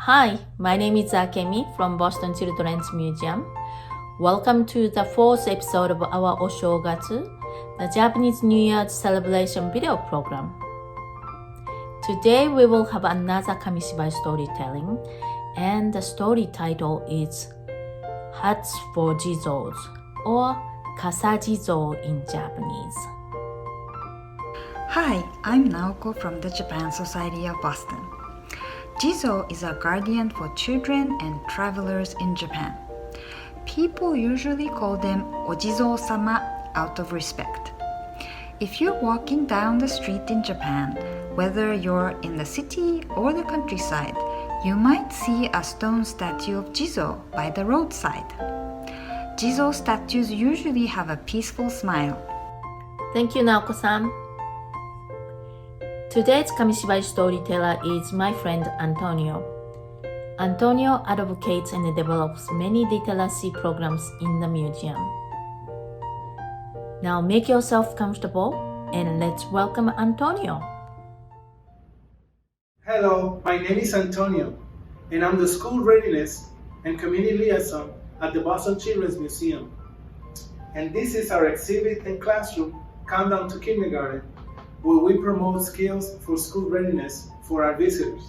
Hi, my name is Akemi from Boston Children's Museum. Welcome to the fourth episode of our Oshogatsu, the Japanese New Year's celebration video program. Today we will have another Kamishibai storytelling, and the story title is Hats for Jizos, or Kasa Jizo in Japanese. Hi, I'm Naoko from the Japan Society of Boston. Jizo is a guardian for children and travelers in Japan. People usually call them Ojizo-sama out of respect. If you're walking down the street in Japan, whether you're in the city or the countryside, you might see a stone statue of Jizo by the roadside. Jizo statues usually have a peaceful smile. Thank you, Naoko-san. Today's Kamishibai storyteller is my friend Antonio. Antonio advocates and develops many literacy programs in the museum. Now make yourself comfortable and let's welcome Antonio. Hello, my name is Antonio, and I'm the School Readiness and Community Liaison at the Boston Children's Museum. And this is our exhibit and classroom, Countdown to Kindergarten, where we promote skills for school readiness for our visitors.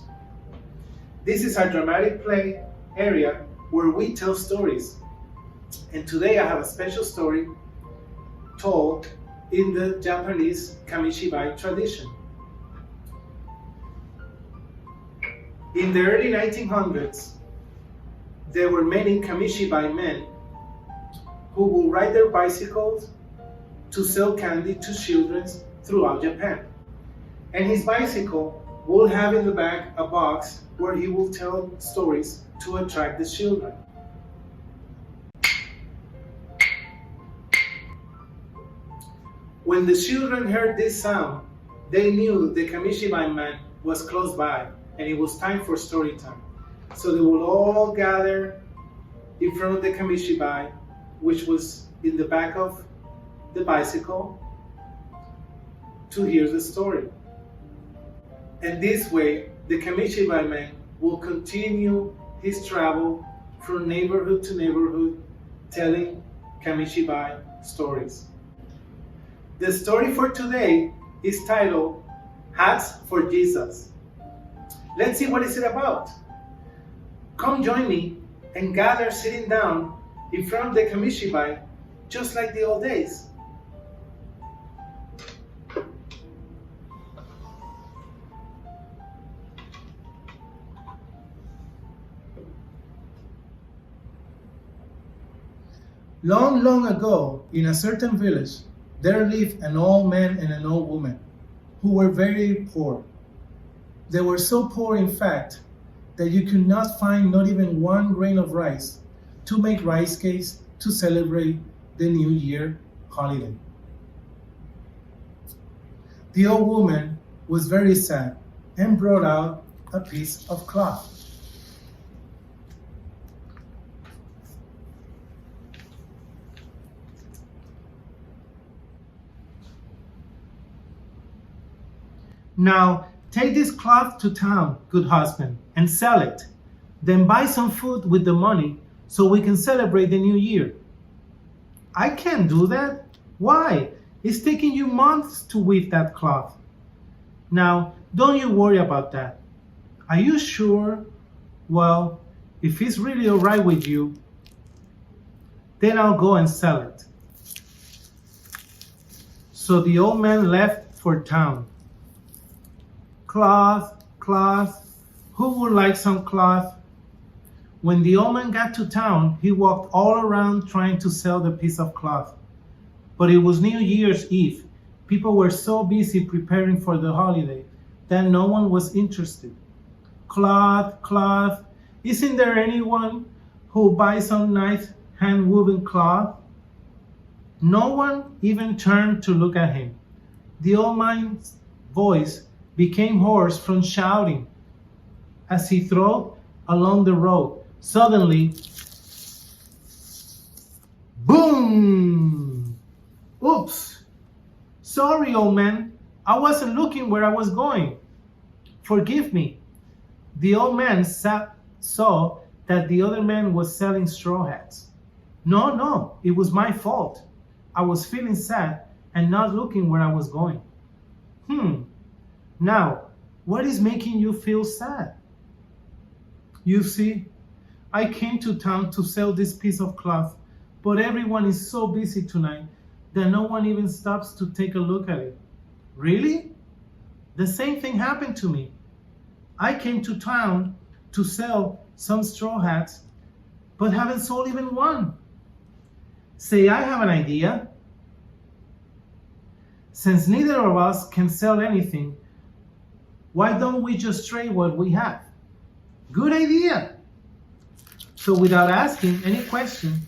This is our dramatic play area where we tell stories. And today I have a special story told in the Japanese Kamishibai tradition. In the early 1900s, there were many Kamishibai men who would ride their bicycles to sell candy to children throughout Japan. And his bicycle will have in the back a box where he will tell stories to attract the children. When the children heard this sound, they knew the Kamishibai man was close by and it was time for story time. So they would all gather in front of the Kamishibai, which was in the back of the bicycle, to hear the story. And this way, the Kamishibai man will continue his travel from neighborhood to neighborhood telling Kamishibai stories. The story for today is titled Hats for Jizos. Let's see what is it about. Come join me and gather sitting down in front of the Kamishibai just like the old days. Long, long ago, in a certain village, there lived an old man and an old woman who were very poor. They were so poor, in fact, that you could not find not even one grain of rice to make rice cakes to celebrate the New Year holiday. The old woman was very sad and brought out a piece of cloth. Now, take this cloth to town, good husband, and sell it. Then buy some food with the money so we can celebrate the new year. I can't do that. Why? It's taking you months to weave that cloth. Now, don't you worry about that. Are you sure? Well, if it's really all right with you, then I'll go and sell it. So the old man left for town. Cloth, cloth, who would like some cloth? When the old man got to town, he walked all around trying to sell the piece of cloth. But it was New Year's Eve. People were so busy preparing for the holiday that no one was interested. Cloth, cloth, isn't there anyone who buys some nice hand-woven cloth? No one even turned to look at him. The old man's voice became hoarse from shouting as he strode along the road. Suddenly, boom! Oops! Sorry, old man. I wasn't looking where I was going. Forgive me. The old man sat saw that the other man was selling straw hats. No, it was my fault. I was feeling sad and not looking where I was going. Now, what is making you feel sad? You see, I came to town to sell this piece of cloth, but everyone is so busy tonight that no one even stops to take a look at it. Really? The same thing happened to me. I came to town to sell some straw hats, but haven't sold even one. Say, I have an idea. Since neither of us can sell anything, why don't we just trade what we have? Good idea. So without asking any question,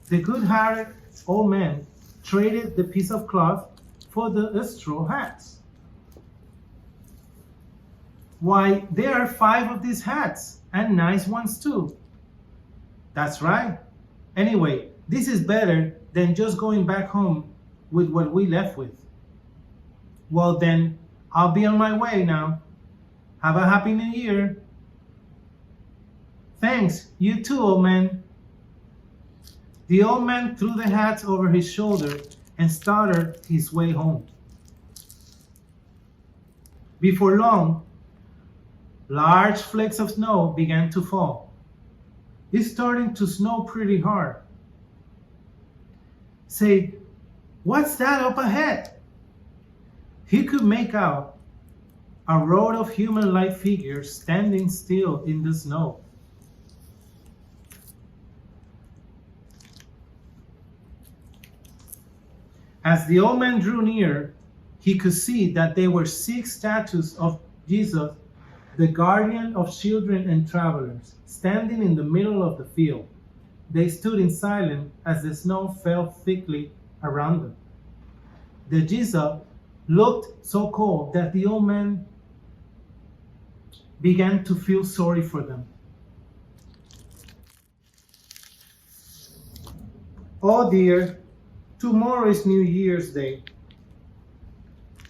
the good-hearted old man traded the piece of cloth for the straw hats. Why, there are 5 of these hats, and nice ones too. That's right. Anyway, this is better than just going back home with what we left with. Well then, I'll be on my way now. Have a happy new year. Thanks, you too, old man. The old man threw the hats over his shoulder and started his way home. Before long, large flakes of snow began to fall. It's starting to snow pretty hard. Say, what's that up ahead? He could make out a row of human-like figures standing still in the snow. As the old man drew near, he could see that there were 6 statues of Jesus, the guardian of children and travelers, standing in the middle of the field. They stood in silence as the snow fell thickly around them. The Jizos looked so cold that the old man began to feel sorry for them. Oh dear, tomorrow is New Year's Day,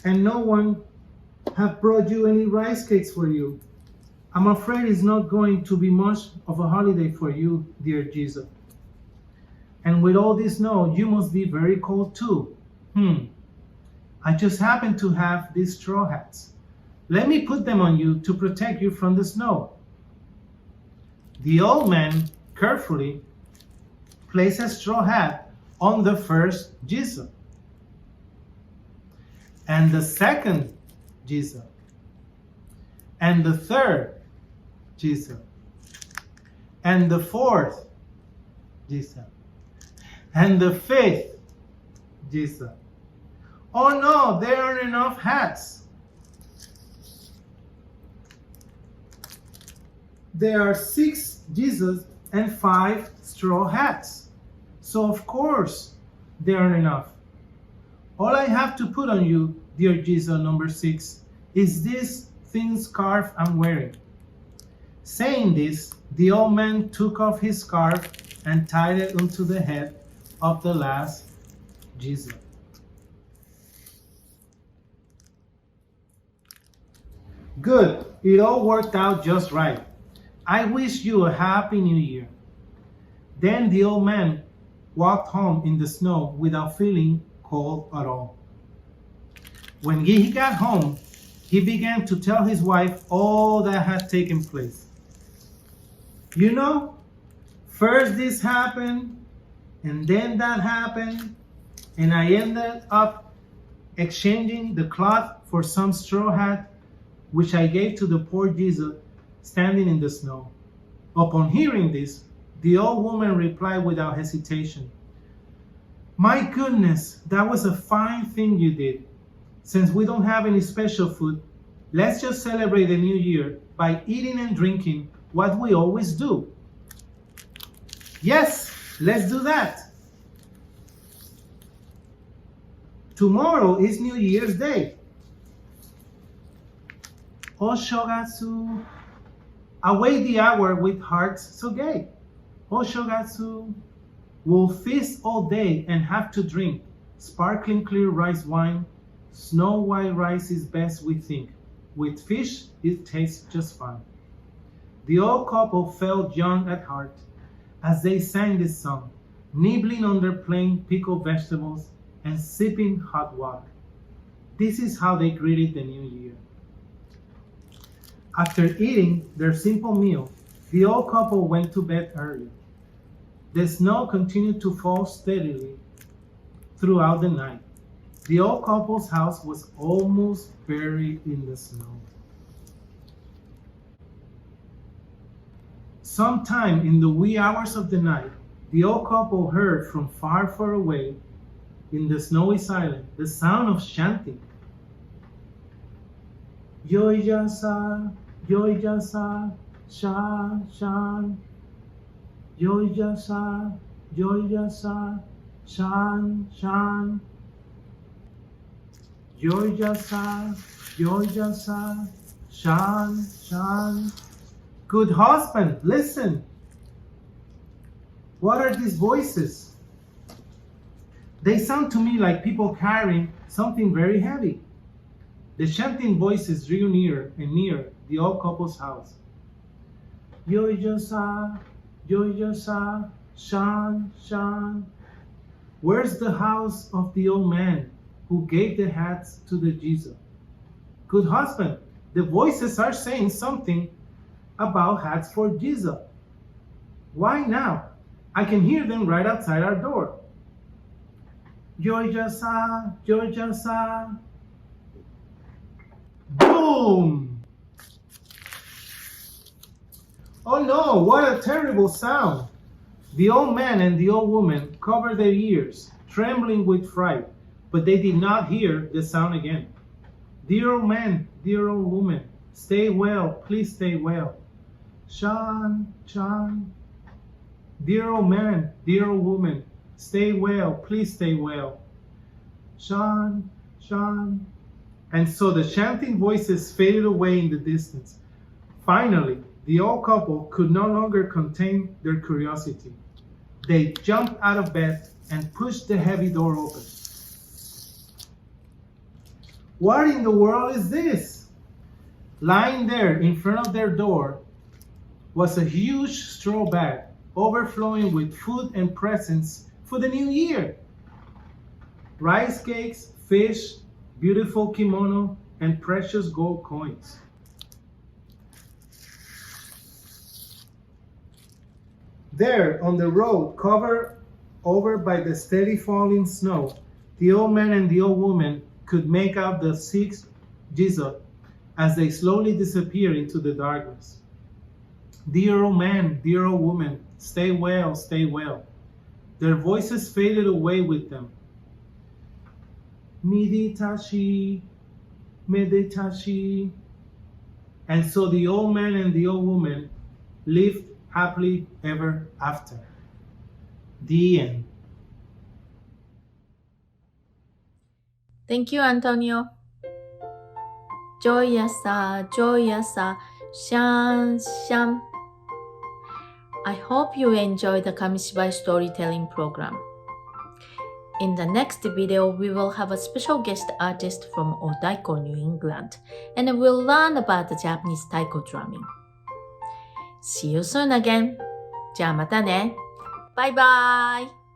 and no one have brought you any rice cakes for you. I'm afraid it's not going to be much of a holiday for you, dear Jesus. And with all this snow, you must be very cold too. I just happen to have these straw hats. Let me put them on you to protect you from the snow. The old man carefully placed a straw hat on the first Jesus, and the second Jesus, and the third Jesus, and the fourth Jesus, and the fifth Jesus. Oh no, there aren't enough hats. There are 6 Jesus and 5 straw hats. So of course there aren't enough. All I have to put on you, dear Jesus number 6, is this thin scarf I'm wearing. Saying this, the old man took off his scarf and tied it onto the head of the last Jesus. Good, it all worked out just right. I wish you a happy new year. Then the old man walked home in the snow without feeling cold at all. When he got home, he began to tell his wife all that had taken place. You know, first this happened, and then that happened, and I ended up exchanging the cloth for some straw hat, which I gave to the poor Jesus standing in the snow. Upon hearing this, the old woman replied without hesitation, "My goodness, that was a fine thing you did. Since we don't have any special food, let's just celebrate the new year by eating and drinking what we always do." Yes, let's do that. Tomorrow is New Year's Day. Oshogatsu, await the hour with hearts so gay. Oshogatsu, we'll feast all day and have to drink sparkling clear rice wine. Snow white rice is best, we think. With fish, it tastes just fine. The old couple felt young at heart as they sang this song, nibbling on their plain pickled vegetables and sipping hot water. This is how they greeted the new year. After eating their simple meal, the old couple went to bed early. The snow continued to fall steadily throughout the night. The old couple's house was almost buried in the snow. Sometime in the wee hours of the night, the old couple heard from far, far away in the snowy silence the sound of chanting. Yoijasa, yoijasa, sha, shan. Yoijasa, yoijasa, shan, shan. Yoijasa, yoijasa, shan, shan. Good husband, listen. What are these voices? They sound to me like people carrying something very heavy. The chanting voices drew nearer and nearer the old couple's house. Yoijasa, yoijasa, shan, shan. Where's the house of the old man who gave the hats to the Jizos? Good husband, the voices are saying something about hats for Jizos. Why now? I can hear them right outside our door. Yoijasa, yoijasa. Boom! Oh no, what a terrible sound! The old man and the old woman covered their ears, trembling with fright, but they did not hear the sound again. Dear old man, dear old woman, stay well, please stay well. Shan, shan. Dear old man, dear old woman, stay well, please stay well. Shan, shan. And so the chanting voices faded away in the distance. Finally, the old couple could no longer contain their curiosity. They jumped out of bed and pushed the heavy door open. What in the world is this? Lying there in front of their door was a huge straw bag overflowing with food and presents for the new year. Rice cakes, fish, beautiful kimono, and precious gold coins. There on the road, covered over by the steady falling snow, the old man and the old woman could make out the 6 Jizos as they slowly disappeared into the darkness. Dear old man, dear old woman, stay well, stay well. Their voices faded away with them. Meditashi, meditashi. And so the old man and the old woman lived happily ever after. The end. Thank you, Antonio. Joyasa, joyasa, shan, shan. I hope you enjoy the Kamishibai storytelling program. In the next video, we will have a special guest artist from Odaiko, New England, and we'll learn about the Japanese taiko drumming. See you soon again. じゃあまたね。バイバイ。